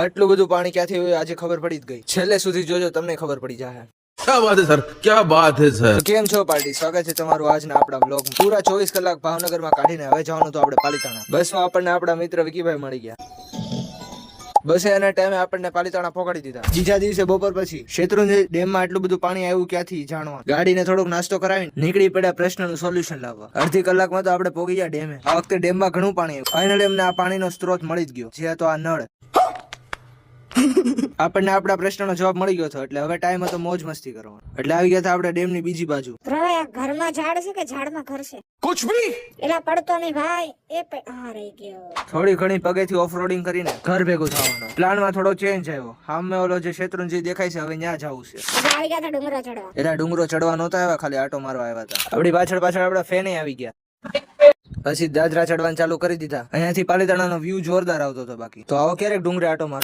આટલું બધું પાણી ક્યાંથી હોય આજે ખબર પડી જ ગઈ. છેલ્લે સુધી જોજો, તમને ખબર પડી જાય. क्या बात है सर, क्या बात है सर। તો કેમ છો પાર્ટી? સ્વાગત છે તમારું આજના આપણા બ્લોગમાં. પૂરા 24 કલાક ભાવનગરમાં કાઢીને હવે જવાનું તો આપણે પાલિતાણા. બસમાં આપણને આપણા મિત્ર વિકીભાઈ મળી ગયા. બસે એના ટાઈમે આપણને પાલિતાણા પહોંચાડી દીધા. બીજા દિવસે બપોર પછી શેત્રુંજય ડેમમાં આટલું બધું પાણી આવ્યું ક્યાંથી જાણવા. ગાડીને થોડોક નાસ્તો કરાવીને નીકળી પડ્યા પ્રશ્નનું સોલ્યુશન લાવવા. અડધી કલાકમાં તો આપણે પહોંચી ગયા ડેમે. આ વખતે ડેમમાં ઘણું પાણી આવ્યું. ફાઇનલી અમને આ પાણીનો સ્ત્રોત મળી જ ગયો, જે હતો આ નળ. આપણને આપણા પ્રશ્નનો જવાબ મળી ગયો હતો, એટલે હવે ટાઈમ હતો મોજ મસ્તી કરવાનો. એટલે આવી ગયા હતા આપણે ડેમની બીજી બાજુ. પ્રણય ઘરમાં ઝાડ છે કે ઝાડમાં ઘર છે? कुछ भी એલા પડતો નહીં ભાઈ, હા રહી ગયો. થોડી ઘણી પગેથી ઓફરોડિંગ કરીને ઘર ભેગું થવાનું. પ્લાનમાં થોડો ચેન્જ આવ્યો. સામે ઓલો જે શેત્રુંજય દેખાય છે, હવે ત્યાં જવું છે. આપણે આવી ગયા હતા ડુંગરા ચડવા. એના ડુંગરો ચડવા નહોતા આવ્યા, ખાલી આટો મારવા આવ્યા હતા. આપણી પાછળ પાછળ આપણા ફેને આવી ગયા. પછી દાદરા ચડવાનું ચાલુ કરી દીધા. અહીંયાથી પાલિતાણાનો વ્યૂ જોરદાર આવતો હતો. બાકી તો આવો ક્યારેક ડુંગરે આટો માર.